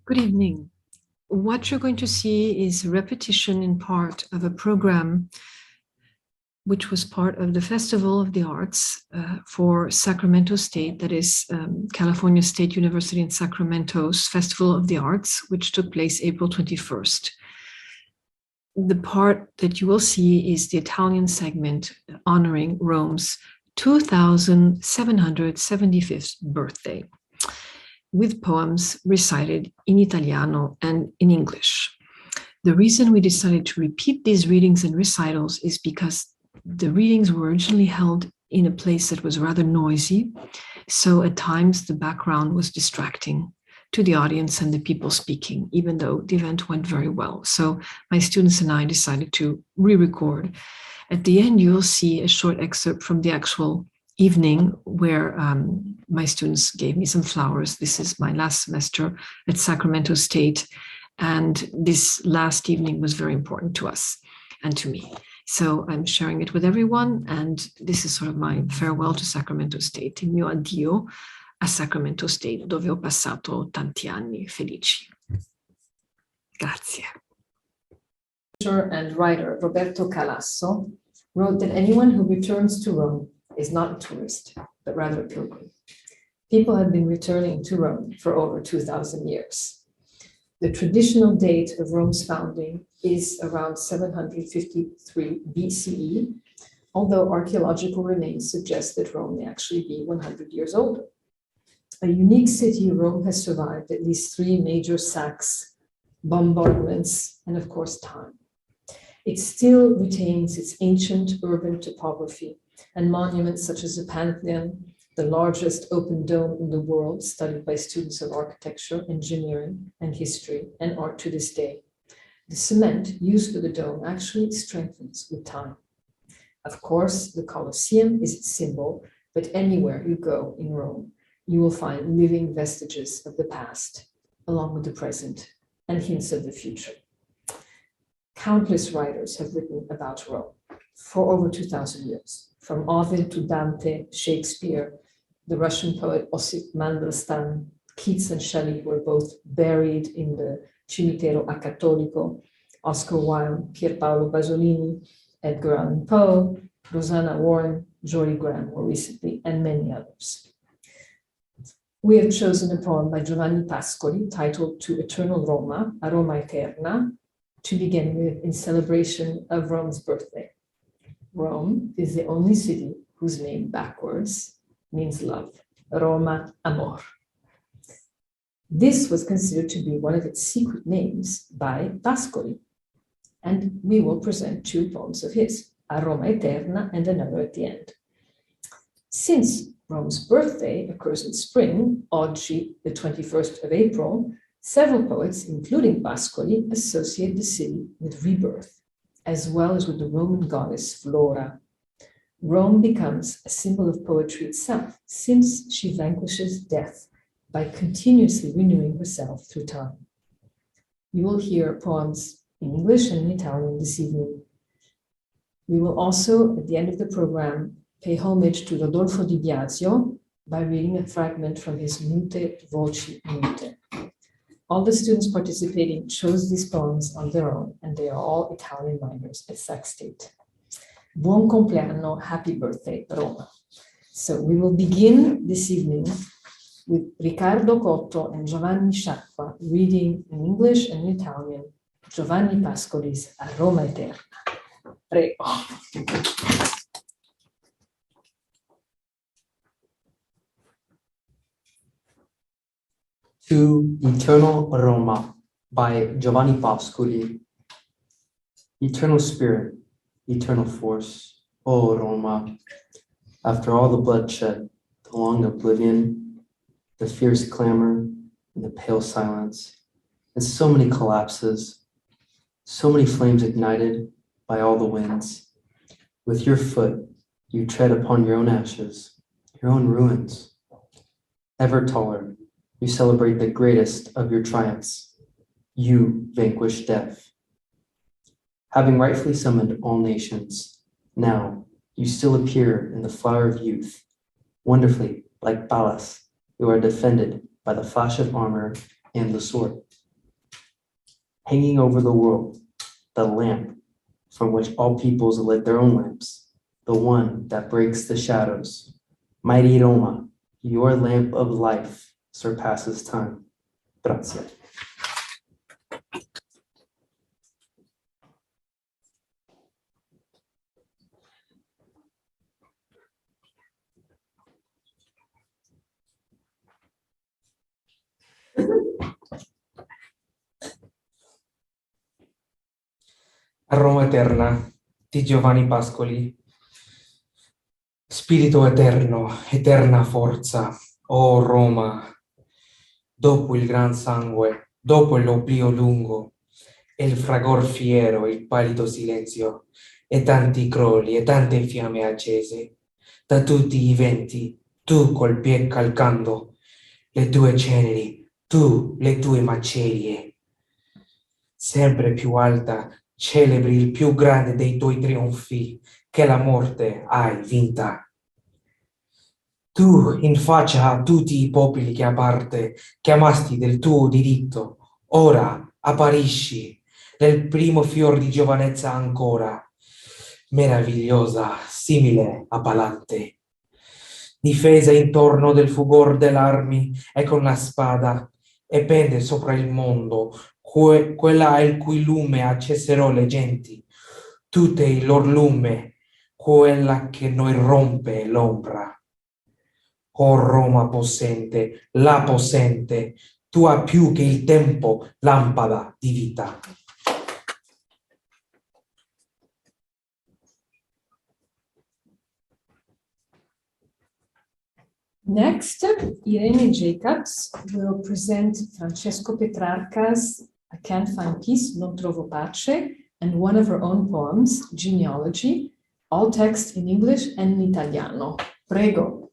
Good evening. What you're going to see is a repetition in part of a program which was part of the Festival of the Arts for Sacramento State, that is California State University in Sacramento's Festival of the Arts, which took place April 21st. The part that you will see is the Italian segment honoring Rome's 2775th birthday, with poems recited in Italiano and in English. The reason we decided to repeat these readings and recitals is because the readings were originally held in a place that was rather noisy, so at times the background was distracting to the audience and the people speaking, even though the event went very well. So my students and I decided to re-record. At the end, you'll see a short excerpt from the actual evening where my students gave me some flowers. This is my last semester at Sacramento State, and this last evening was very important to us and to me. So I'm sharing it with everyone, and this is sort of my farewell to Sacramento State, il mio addio a Sacramento State, dove ho passato tanti anni felici. Grazie. And writer Roberto Calasso wrote that anyone who returns to Rome is not a tourist, but rather a pilgrim. People have been returning to Rome for over 2,000 years. The traditional date of Rome's founding is around 753 BCE, although archaeological remains suggest that Rome may actually be 100 years older. A unique city, Rome has survived at least 3 major sacks, bombardments, and of course time. It still retains its ancient urban topography and monuments such as the Pantheon, the largest open dome in the world, studied by students of architecture, engineering, and history, and art to this day. The cement used for the dome actually strengthens with time. Of course, the Colosseum is its symbol, but anywhere you go in Rome, you will find living vestiges of the past, along with the present, and hints of the future. Countless writers have written about Rome for over 2,000 years, from Ovid to Dante, Shakespeare, the Russian poet Osip Mandelstam, Keats and Shelley were both buried in the Cimitero a Cattolico, Oscar Wilde, Pierpaolo Pasolini, Edgar Allan Poe, Rosanna Warren, Jory Graham more recently, and many others. We have chosen a poem by Giovanni Pascoli titled To Eternal Roma, a Roma Eterna, to begin with in celebration of Rome's birthday. Rome is the only city whose name backwards means love, Roma, amor. This was considered to be one of its secret names by Pascoli, and we will present 2 poems of his, A Roma Eterna and another at the end. Since Rome's birthday occurs in spring, oggi, the 21st of April, several poets, including Pascoli, associate the city with rebirth, as well as with the Roman goddess Flora. Rome becomes a symbol of poetry itself, since she vanquishes death by continuously renewing herself through time. You will hear poems in English and in Italian this evening. We will also, at the end of the program, pay homage to Rodolfo di Biasio by reading a fragment from his Mute Voci Mute. All the students participating chose these poems on their own, and they are all Italian minors at Sac State. Buon compleanno, happy birthday, Roma. So we will begin this evening with Ricardo Coto and Giovanni Sciacqua reading in English and in Italian Giovanni Pascoli's A Roma Eterna. Prego. To Eternal Roma by Giovanni Pascoli. Eternal spirit, eternal force, O Roma, after all the bloodshed, the long oblivion, the fierce clamor, and the pale silence, and so many collapses, so many flames ignited by all the winds. With your foot, you tread upon your own ashes, your own ruins. Ever taller, you celebrate the greatest of your triumphs. You vanquish death. Having rightfully summoned all nations, now you still appear in the flower of youth, wonderfully like Pallas, you are defended by the flash of armor and the sword. hanging over the world, the lamp from which all peoples lit their own lamps, the one that breaks the shadows. Mighty Roma, your lamp of life surpasses time. Grazie. A Roma Eterna di Giovanni Pascoli. Spirito eterno, eterna forza, o Roma, dopo il gran sangue, dopo l'oblio lungo, e il fragor fiero, il pallido silenzio, e tanti crolli e tante fiamme accese, da tutti i venti, tu col piede calcando, le tue ceneri, tu le tue macerie, sempre più alta, celebri il più grande dei tuoi trionfi, che la morte hai vinta. Tu, in faccia a tutti i popoli che a parte chiamasti del tuo diritto, ora apparisci nel primo fior di giovanezza ancora, meravigliosa, simile a Palante, difesa intorno del fugor dell'armi e con la spada, e pende sopra il mondo quella il cui lume accesserò le genti, tutte il lor lume, quella che noi rompe l'ombra. O Roma possente, la possente, tua più che il tempo, lampada di vita. Next, Irene Jacobs will present Francesco Petrarca's I Can't Find Peace, Non Trovo Pace, and one of her own poems, Genealogy, all text in English and in Italiano. Prego.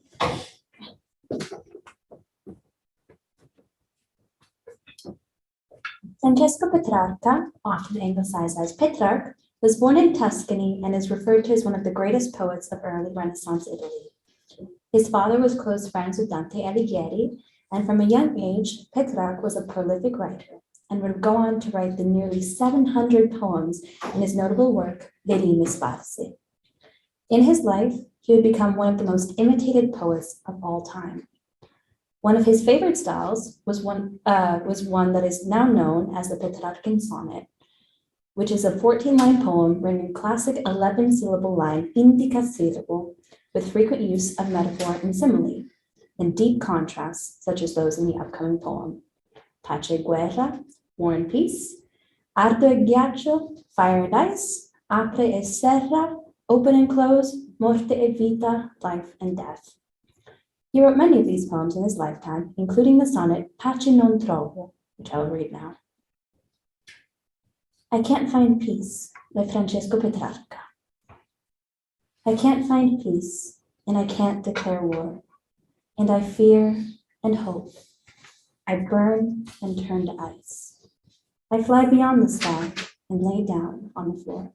Francesco Petrarca, often anglicized as Petrarch, was born in Tuscany and is referred to as one of the greatest poets of early Renaissance Italy. His father was close friends with Dante Alighieri, and from a young age, Petrarch was a prolific writer and would go on to write the nearly 700 poems in his notable work, Verime Sparse. In his life, he would become one of the most imitated poets of all time. One of his favorite styles was one that is now known as the Petrarchan sonnet, which is a 14-line poem written in classic 11-syllable line indicasyllable, with frequent use of metaphor and simile, and deep contrasts such as those in the upcoming poem. Pace e guerra, war and peace, ardo e ghiaccio, fire and ice, apre e serra, open and close, morte e vita, life and death. He wrote many of these poems in his lifetime, including the sonnet Pace non trovo, which I will read now. I Can't Find Peace by Francesco Petrarca. I can't find peace, and I can't declare war, and I fear and hope. I burn and turn to ice. I fly beyond the sky and lay down on the floor.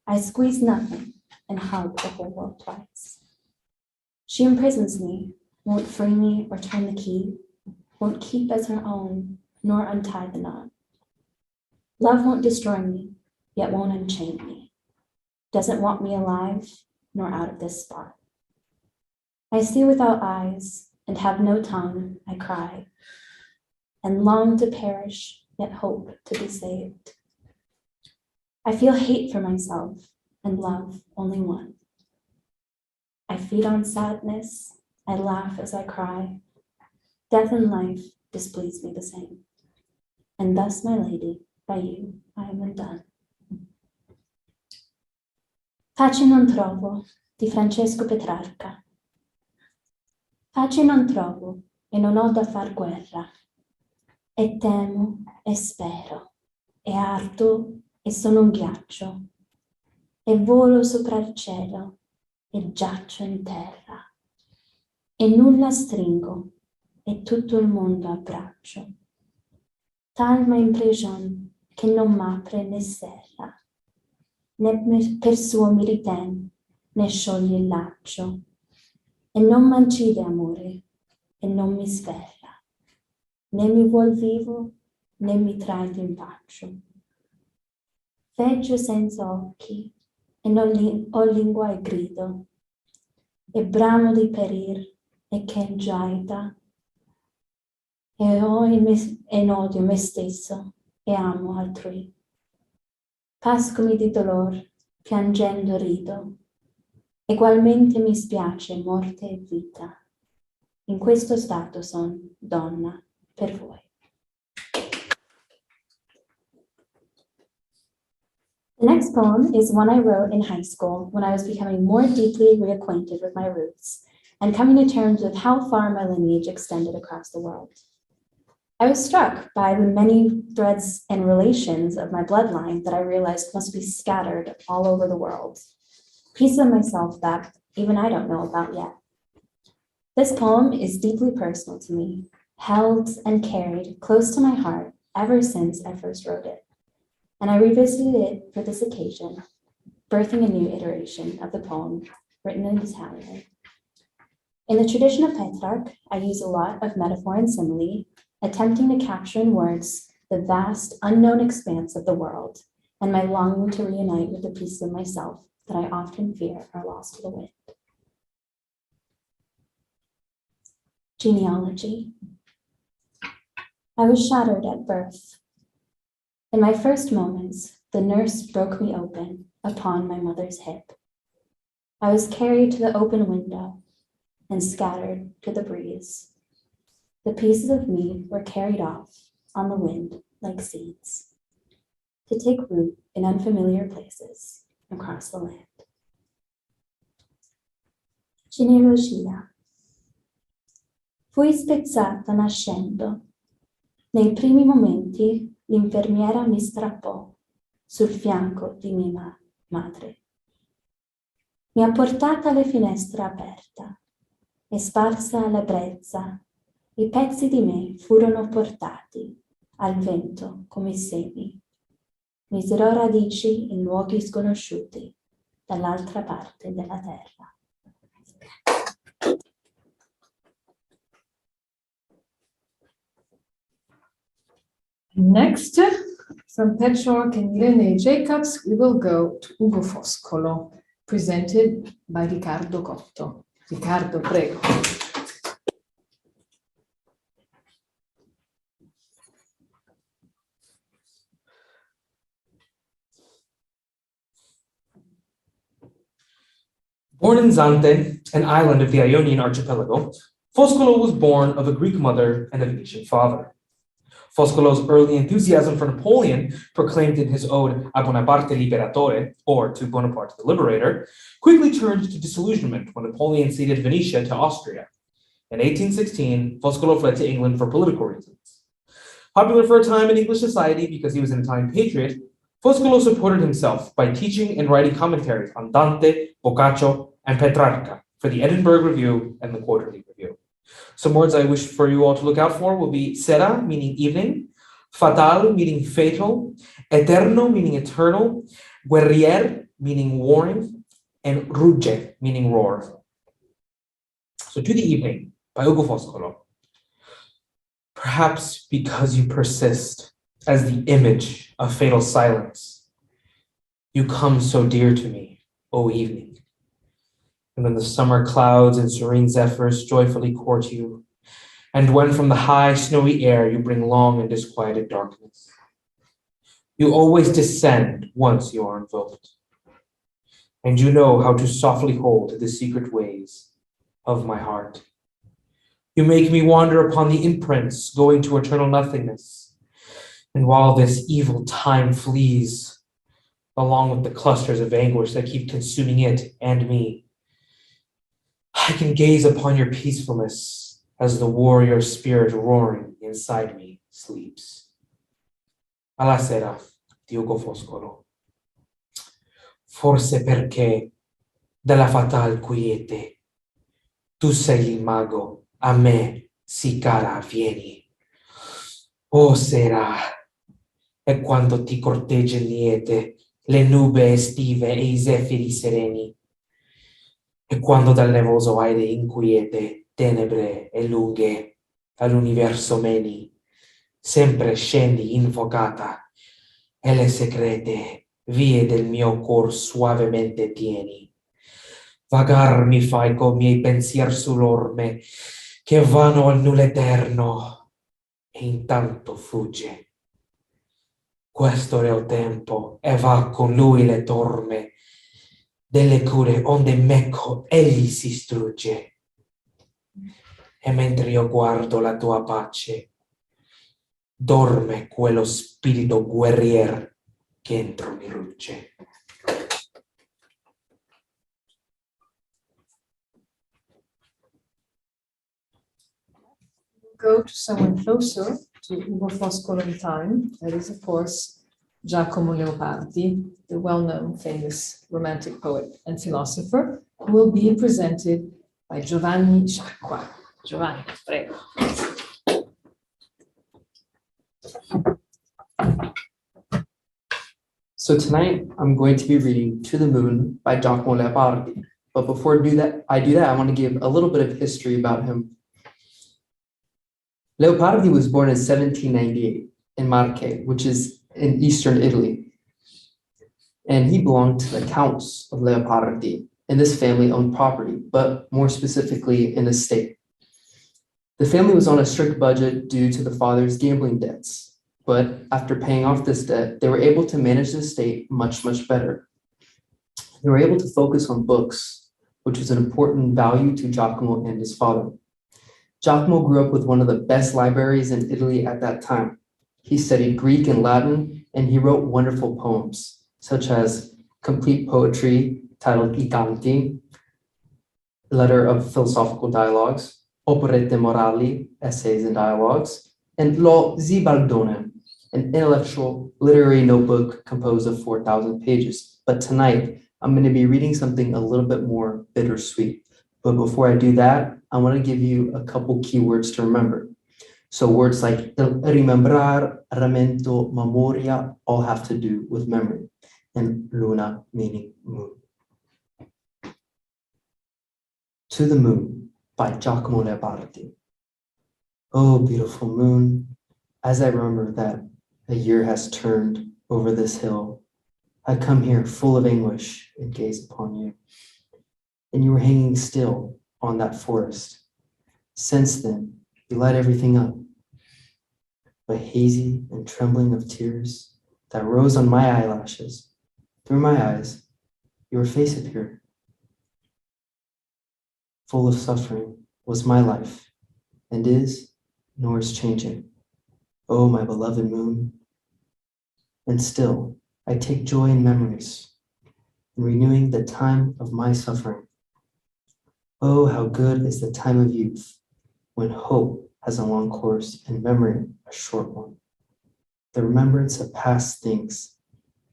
I squeeze nothing and hug the whole world twice. She imprisons me, won't free me or turn the key, won't keep as her own, nor untie the knot. Love won't destroy me, yet won't unchain me. Doesn't want me alive, nor out of this spot. I see without eyes and have no tongue, I cry, and long to perish, yet hope to be saved. I feel hate for myself and love only one. I feed on sadness, I laugh as I cry. Death and life displease me the same. And thus, my lady, by you I am undone. Pace non trovo di Francesco Petrarca. Pace non trovo e non ho da far guerra. E temo e spero, e ardo e sono un ghiaccio. E volo sopra il cielo e giaccio in terra. E nulla stringo e tutto il mondo abbraccio. Tal m'imprigion che non m'apre né serra, né per suo mi riten, né scioglie il laccio, e non m'ancide amore, e non mi sferra, né mi vuol vivo, né mi trae d'impaccio. Veggio senza occhi, e non ho lingua e grido, e bramo di perir, e che giaita, e odio me stesso, e amo altrui. Pascomi di dolor, piangendo rido, egualmente mi spiace morte e vita. In questo stato son, donna, per voi. The next poem is one I wrote in high school when I was becoming more deeply reacquainted with my roots and coming to terms with how far my lineage extended across the world. I was struck by the many threads and relations of my bloodline that I realized must be scattered all over the world. Pieces of myself that even I don't know about yet. This poem is deeply personal to me, held and carried close to my heart ever since I first wrote it. And I revisited it for this occasion, birthing a new iteration of the poem written in Italian. In the tradition of Petrarch, I use a lot of metaphor and simile, attempting to capture in words the vast, unknown expanse of the world and my longing to reunite with the pieces of myself that I often fear are lost to the wind. Genealogy. I was shattered at birth. In my first moments, the nurse broke me open upon my mother's hip. I was carried to the open window and scattered to the breeze. The pieces of me were carried off on the wind like seeds to take root in unfamiliar places across the land. Genealogia. Fui spezzata nascendo. Nei primi momenti l'infermiera mi strappò sul fianco di mia madre. Mi ha portata alle finestre aperta e sparsa alla brezza. I pezzi di me furono portati al vento come semi. Misero radici in luoghi sconosciuti dall'altra parte della terra. Next, from Petrarch and Irene Jacobs, we will go to Ugo Foscolo, presented by Ricardo Coto. Ricardo, prego. Born in Zante, an island of the Ionian archipelago, Foscolo was born of a Greek mother and a Venetian father. Foscolo's early enthusiasm for Napoleon, proclaimed in his ode A Bonaparte Liberatore, or To Bonaparte the Liberator, quickly turned to disillusionment when Napoleon ceded Venetia to Austria. In 1816, Foscolo fled to England for political reasons. Popular for a time in English society because he was an Italian patriot, Foscolo supported himself by teaching and writing commentaries on Dante, Boccaccio, and Petrarca for the Edinburgh Review and the Quarterly Review. Some words I wish for you all to look out for will be sera, meaning evening, fatal, meaning fatal, eterno, meaning eternal, guerrier, meaning warring, and rugge, meaning roar. So To the Evening by Ugo Foscolo. Perhaps because you persist as the image of fatal silence, you come so dear to me, O evening. And when the summer clouds and serene zephyrs joyfully court you, and when from the high snowy air you bring long and disquieted darkness, you always descend once you are invoked, and you know how to softly hold the secret ways of my heart. You make me wander upon the imprints going to eternal nothingness, and while this evil time flees, along with the clusters of anguish that keep consuming it and me, I can gaze upon your peacefulness as the warrior spirit roaring inside me sleeps. Alla sera di Ugo Foscolo. Forse perché dalla fatal quiete tu sei il mago, a me si cara vieni. Oh sera, e quando ti corteggia il liete, le nube estive e i zefiri sereni, e quando dal nevoso aire inquiete, tenebre e lunghe all'universo meni, sempre scendi invocata e le segrete vie del mio cor suavemente tieni. Vagar mi fai con miei pensier sull'orme che vanno al nulla eterno e intanto fugge. Questo è il tempo e va con lui le torme delle cure onde meco egli si strugge. E mentre io guardo la tua pace, dorme quello spirito guerrier che entro mi rugge. Go to someone closer to Ugo Foscolo in time. That is, of course, Giacomo Leopardi, the well-known famous romantic poet and philosopher, who will be presented by Giovanni Sciacqua. Giovanni, prego. So tonight I'm going to be reading To the Moon by Giacomo Leopardi. But before I do that, I want to give a little bit of history about him. Leopardi was born in 1798 in Marche, which is in eastern Italy. And he belonged to the Counts of Leopardi, and this family owned property, but more specifically an estate. The family was on a strict budget due to the father's gambling debts, but after paying off this debt, they were able to manage the estate much, much better. They were able to focus on books, which was an important value to Giacomo and his father. Giacomo grew up with one of the best libraries in Italy at that time. He studied Greek and Latin, and he wrote wonderful poems, such as complete poetry titled I Canti, letter of philosophical dialogues, Operette morali, essays and dialogues, and Lo Zibaldone, an intellectual literary notebook composed of 4,000 pages. But tonight, I'm going to be reading something a little bit more bittersweet. But before I do that, I want to give you a couple keywords to remember. So words like rimembrar, ramento, memoria all have to do with memory, and luna meaning moon. To the Moon by Giacomo Leopardi. Oh, beautiful moon, as I remember that a year has turned over this hill, I come here full of anguish and gaze upon you. And you were hanging still on that forest. Since then, you light everything up. But hazy and trembling of tears that rose on my eyelashes, through my eyes, your face appeared. Full of suffering was my life, and is, nor is changing. Oh, my beloved moon. And still, I take joy in memories, in renewing the time of my suffering. Oh, how good is the time of youth, when hope has a long course and memory a short one. The remembrance of past things,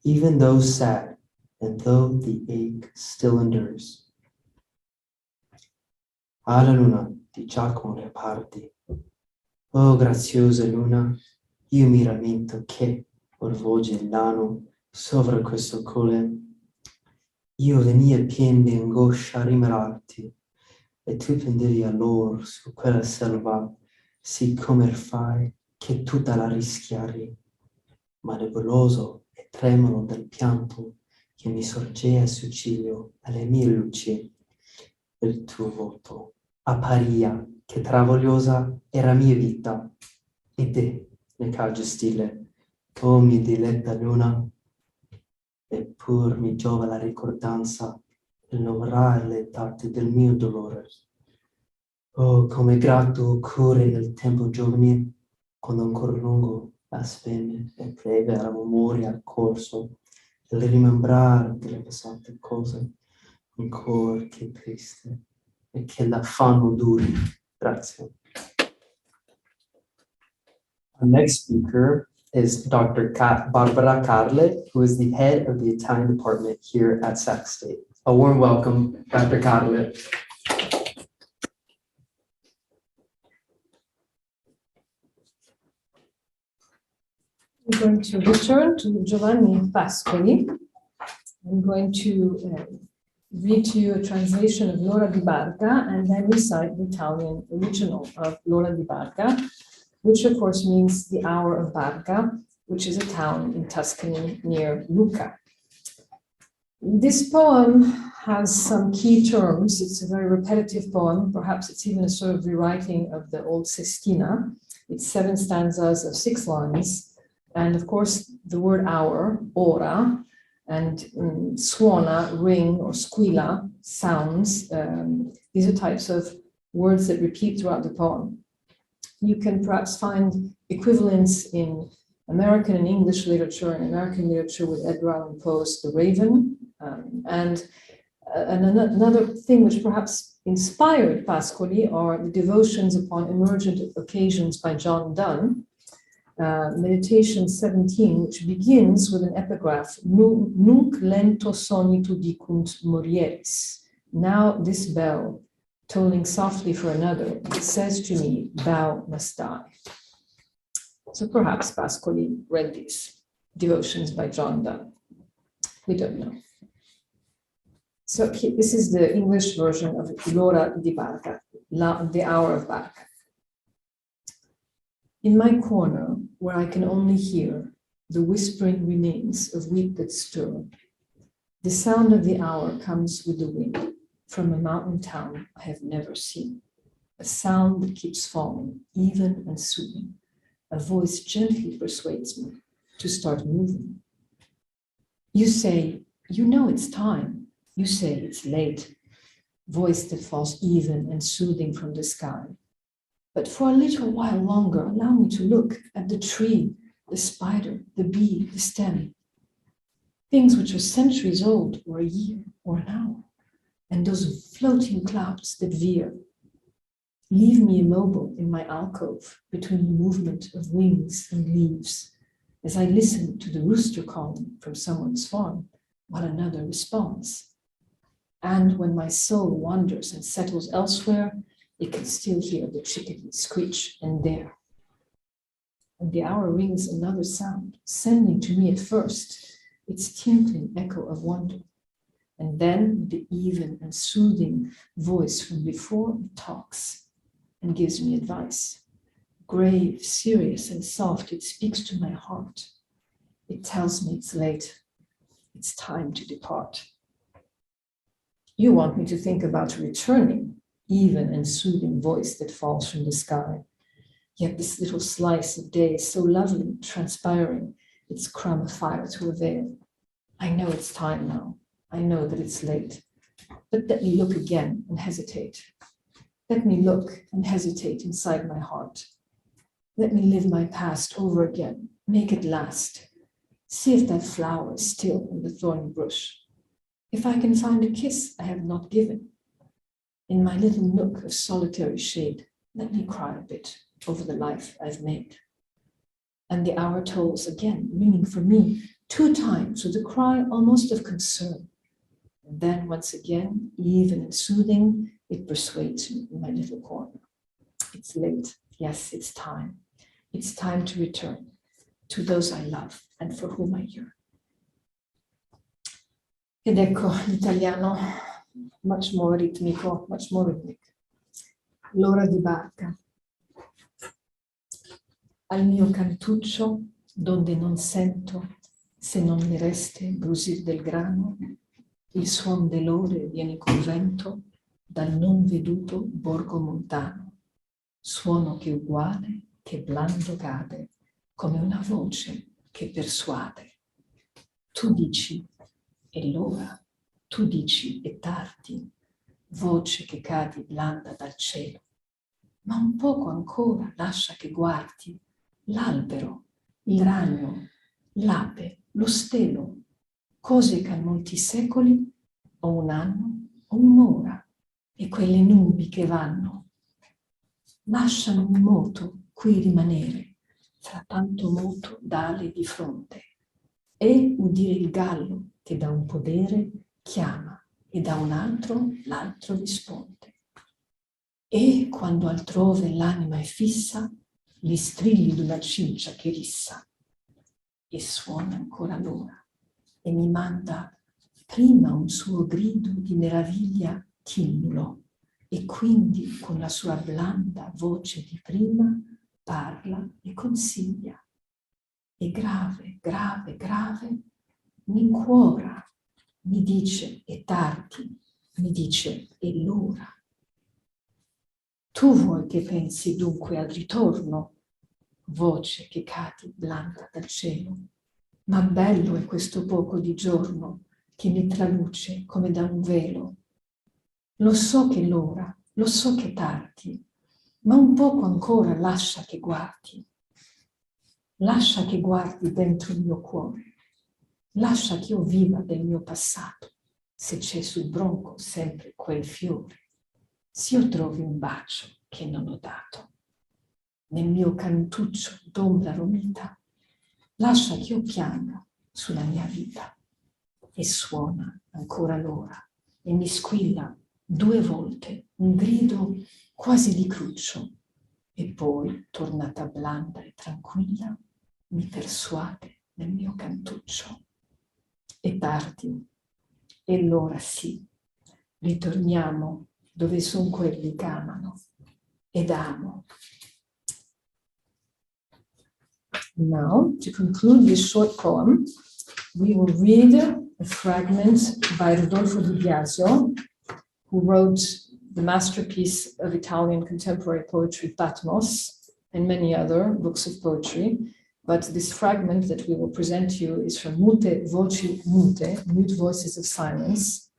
even though sad, and though the ache still endures. Alla luna di Giacomo Leopardi. Oh, graziosa luna, io mi rammento che, orvolge il nano sopra questo colle, io venia pien di angoscia a rimerarti, e tu pendevi allora su quella selva, sì come fai che tutta la rischiari, ma nebuloso e tremolo del pianto che mi sorgea sul ciglio alle mie luci, il tuo volto apparia che travagliosa era mia vita, e te ne cage stile, oh mia diletta luna, eppur mi giova la ricordanza, il nombrare le date del mio dolore. Oh, come grato cuore nel tempo giovanile, quando ancora lungo la spene e breve la memoria corso, il rimembrare delle passate cose, ancora che triste, e che l'affanno duri. Grazie. Our next speaker is Dr. Barbara Carle, who is the head of the Italian department here at Sac State. A warm welcome, Dr. Carle. I'm going to return to Giovanni Pascoli. I'm going to read to you a translation of L'ora di barca and then recite the Italian original of L'ora di barca, which of course means the hour of Barca, which is a town in Tuscany near Lucca. This poem has some key terms. It's a very repetitive poem. Perhaps it's even a sort of rewriting of the old sestina. It's 7 stanzas of 6 lines. And of course, the word hour, ora, and suona, ring, or squilla, sounds. These are types of words that repeat throughout the poem. You can perhaps find equivalents in American and English literature. In American literature with Edgar Allan Poe's The Raven. And another thing which perhaps inspired Pascoli are the devotions upon emergent occasions by John Donne. Meditation 17, which begins with an epigraph, Nunc lento sonitu dicunt morieris. Now this bell, tolling softly for another, says to me, thou must die. So perhaps Pascoli read these devotions by John Donne. We don't know. So this is the English version of L'ora di Barca, the hour of Barca. In my corner, where I can only hear the whispering remains of wheat that stir, the sound of the hour comes with the wind from a mountain town I have never seen, a sound that keeps falling, even and soothing. A voice gently persuades me to start moving. You say, you know it's time. You say it's late. Voice that falls even and soothing from the sky. But for a little while longer, allow me to look at the tree, the spider, the bee, the stem. Things which are centuries old, or a year, or an hour. And those floating clouds that veer. Leave me immobile in my alcove between the movement of wings and leaves as I listen to the rooster calling from someone's farm while another responds. And when my soul wanders and settles elsewhere, it can still hear the chickadee screech and dare. And the hour rings another sound, sending to me at first its tinkling echo of wonder. And then the even and soothing voice from before it talks and gives me advice. Grave, serious, and soft, it speaks to my heart. It tells me it's late. It's time to depart. You want me to think about returning, even and soothing voice that falls from the sky. Yet this little slice of day is so lovely, transpiring, its crumb of fire to a veil. I know it's time now. I know that it's late. But let me look again and hesitate. Let me look and hesitate inside my heart. Let me live my past over again. Make it last. See if that flower is still in the thorny bush. If I can find a kiss I have not given. In my little nook of solitary shade, let me cry a bit over the life I've made. And the hour tolls again, ringing for me 2 times with a cry almost of concern. And then once again, even and soothing, it persuades me in my little corner. It's late. Yes, it's time. It's time to return to those I love and for whom I yearn. Ed ecco l'italiano, much more ritmico, much more rhythmic. L'ora di barca. Al mio cantuccio, donde non sento, se non le reste brusir del grano, il suon dell'ore viene col vento dal non veduto borgo montano, suono che uguale, che blando cade, come una voce che persuade. Tu dici, è l'ora, tu dici, è tardi, voce che cadi blanda dal cielo, ma un poco ancora lascia che guardi l'albero, il ragno, l'ape, lo stelo, cose che a molti secoli, o un anno, o un'ora, e quelle nubi che vanno, lasciano un moto qui rimanere, fra tanto moto d'ale di fronte, e udire il gallo che da un podere chiama, e da un altro l'altro risponde. E quando altrove l'anima è fissa, gli strilli d'una cincia che rissa, e suona ancora l'ora, e mi manda prima un suo grido di meraviglia timnulo, e quindi con la sua blanda voce di prima parla e consiglia. E grave, grave, grave, mi incuora, mi dice è tardi, mi dice è l'ora. Tu vuoi che pensi dunque al ritorno, voce che cadi blanda dal cielo, ma bello è questo poco di giorno che mi traluce come da un velo. Lo so che l'ora, lo so che tardi, ma un poco ancora lascia che guardi. Lascia che guardi dentro il mio cuore. Lascia che io viva del mio passato, se c'è sul bronco sempre quel fiore. Se io trovi un bacio che non ho dato, nel mio cantuccio d'ombra romita, lascia che io pianga sulla mia vita. E suona ancora l'ora e mi squilla 2 volte un grido quasi di cruccio. E poi, tornata blanda e tranquilla, mi persuade nel mio cantuccio. È tardi, e l'ora sì, ritorniamo dove son quelli che amano ed amo. Now, to conclude this short poem, we will read a fragment by Rodolfo di Biasio, who wrote the masterpiece of Italian contemporary poetry, Patmos, and many other books of poetry. But this fragment that we will present to you is from Mute Voci Mute, Mute Voices of Silence.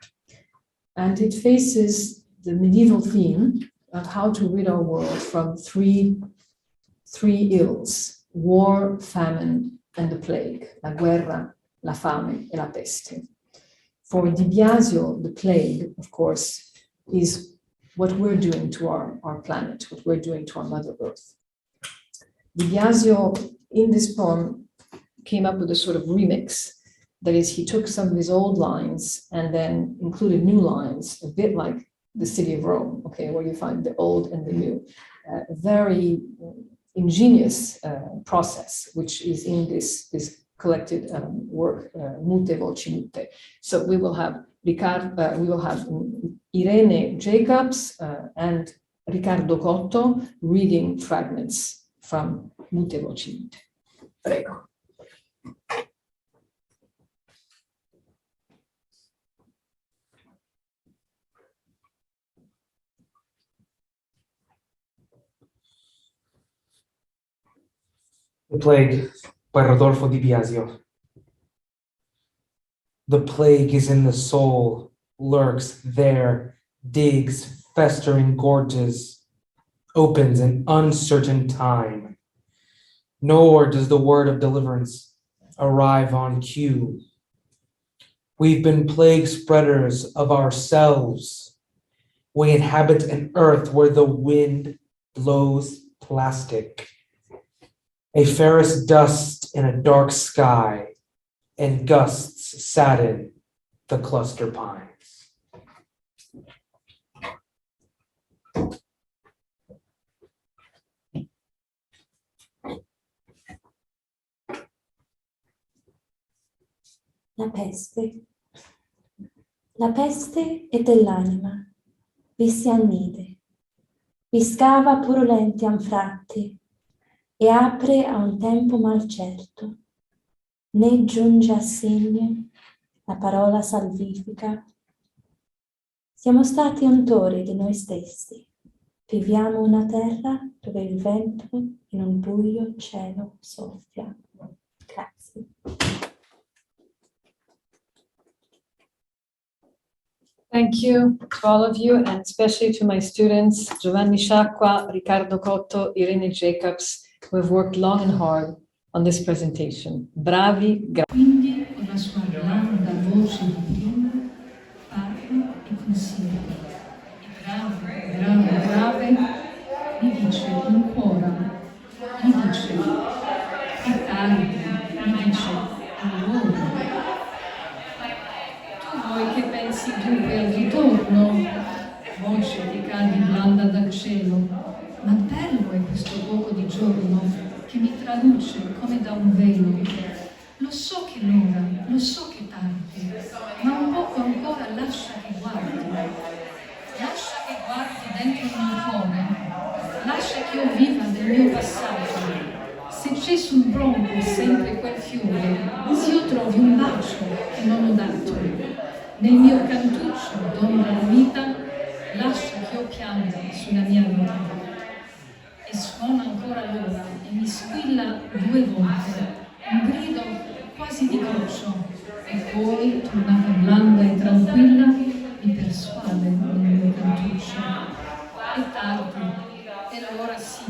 And it faces the medieval theme of how to rid our world from three ills: war, famine, and the plague, la guerra, la fame e la peste. For Di Biasio, the plague, of course, is what we're doing to our planet, what we're doing to our Mother Earth. Di Biasio, in this poem, came up with a sort of remix. That is, he took some of his old lines and then included new lines, a bit like the city of Rome, okay, where you find the old and the new. A very ingenious process, which is in this collected work, Mute Voci Mute. So we will have Ricardo, we will have Irene Jacobs and Ricardo Coto reading fragments from Mute Voci Mute. Prego. The Plague by Rodolfo di Biasio. The plague is in the soul, lurks there, digs festering gorges, opens in uncertain time. Nor does the word of deliverance arrive on cue. We've been plague spreaders of ourselves. We inhabit an earth where the wind blows plastic. A ferrous dust in a dark sky, and gusts sadden the cluster pines. La peste. La peste è dell'anima, vi si annide, vi scava purulenti anfratti e apre a un tempo malcerto, né giunge a segno la parola salvifica. Siamo stati untori di noi stessi, viviamo una terra dove il vento in un buio cielo soffia. Grazie. Thank you to all of you, and especially to my students, Giovanni Sciacqua, Ricardo Coto, Irene Jacobs, who have worked long and hard on this presentation. Bravi, Quindi, con la sua blanda voce di prima, parla e consiglia. Grave, grave, grave, mi dice ancora, mi dice, è tardi, mi dice, allora. Vuoi che pensi dunque al ritorno, voce che cadi blanda dal cielo, ma bello è questo poco di giorno che mi traluce come da un velo. Lo so che l'ora, lo so che tardi, ma un poco ancora lascia che guardi dentro il mio cuore, lascia che io viva del mio passato. Se c'è sul bronco sempre quel fiore, s'io trovi un bacio che non ho dato. Nel mio cantuccio d'ombra la vita, lascia che io pianga sulla mia vita. E suona ancora l'ora e mi squilla 2 volte, un grido quasi di crocio, e poi, tornata blanda e tranquilla, mi persuade nel mio cantuccio. È tardi, e allora sì,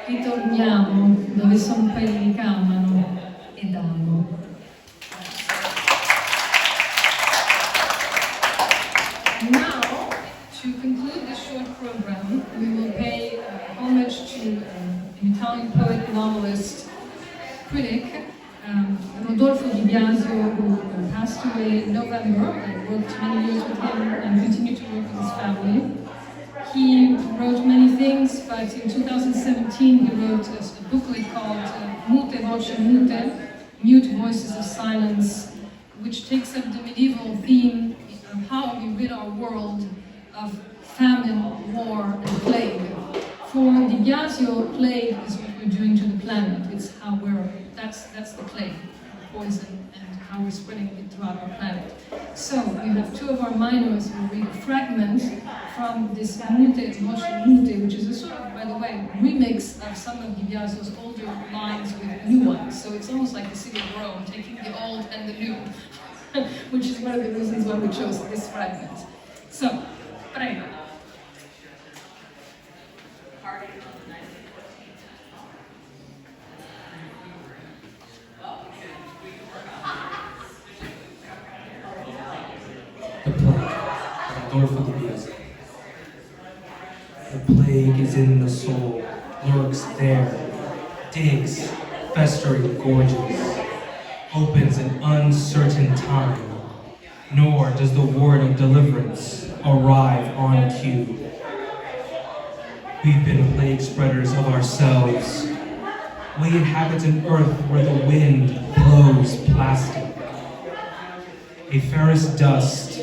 ritorniamo dove son quelli che amano ed amo. Now, to conclude this short program, we will pay homage to an Italian poet, novelist, critic, Rodolfo di Biasio, who passed away in November. I worked many years with him and continue to work with his family. He wrote many things, but in 2017 he wrote a booklet called Mute Voce Mute, Mute Voices of Silence, which takes up the medieval theme of how we rid our world of famine, war, and plague. For Di Biasio, plague is what we're doing to the planet. It's how that's the plague, poison, and how we're spreading it throughout our planet. So we have 2 of our minors who read a fragment from this Mute Voce Mute, which is a sort of, by the way, remix of some of Di Biasio's older lines with new ones. So it's almost like the city of Rome, taking the old and the new, which is one of the reasons why we chose this fragment. So, prego. The plague, Rodolfo di Biasio. The plague is in the soul, lurks there, digs, festering gorges, opens an uncertain time, nor does the word of deliverance arrive on cue. We've been plague spreaders of ourselves. We inhabit an earth where the wind blows plastic, a ferrous dust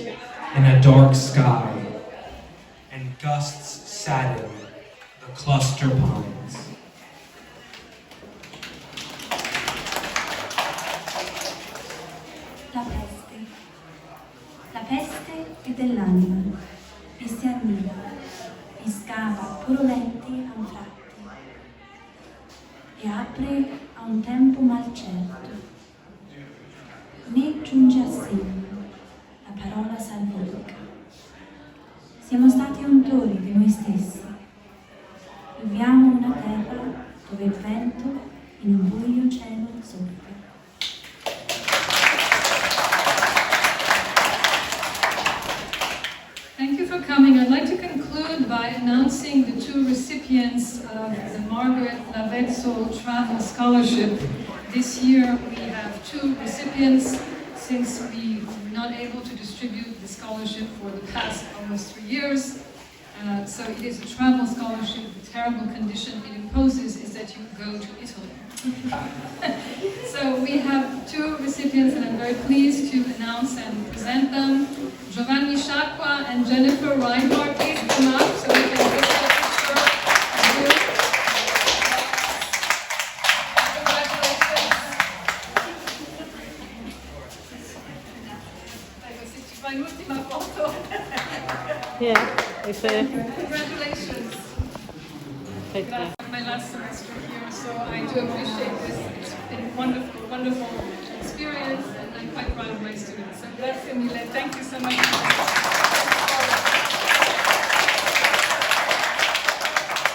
in a dark sky, and gusts sadden the cluster pines. La peste. La peste è dell'anima, e si annida, e scava purulenti anfratti, e apre a un tempo malcerto. Né giunge a segno la parola salvifica. Siamo stati untori di noi stessi. Viviamo una terra dove il vento in un buio cielo soffia. Thank you for coming. I'd like to conclude by announcing the 2 recipients of the Margaret Lavezzo Travel Scholarship. This year we have 2 recipients, since we were not able to distribute the scholarship for the past almost 3 years. So it is a travel scholarship. The terrible condition it imposes is that you go to Italy. So we have 2 recipients, and I'm very pleased to announce and present them. Giovanni Sciacqua and Jennifer Reinhardt, please come up so we can take a picture of you. Congratulations. My last semester here, so I do appreciate this. It's been a wonderful, wonderful experience, and I'm quite proud of my students. So grazie mille. Thank you so much.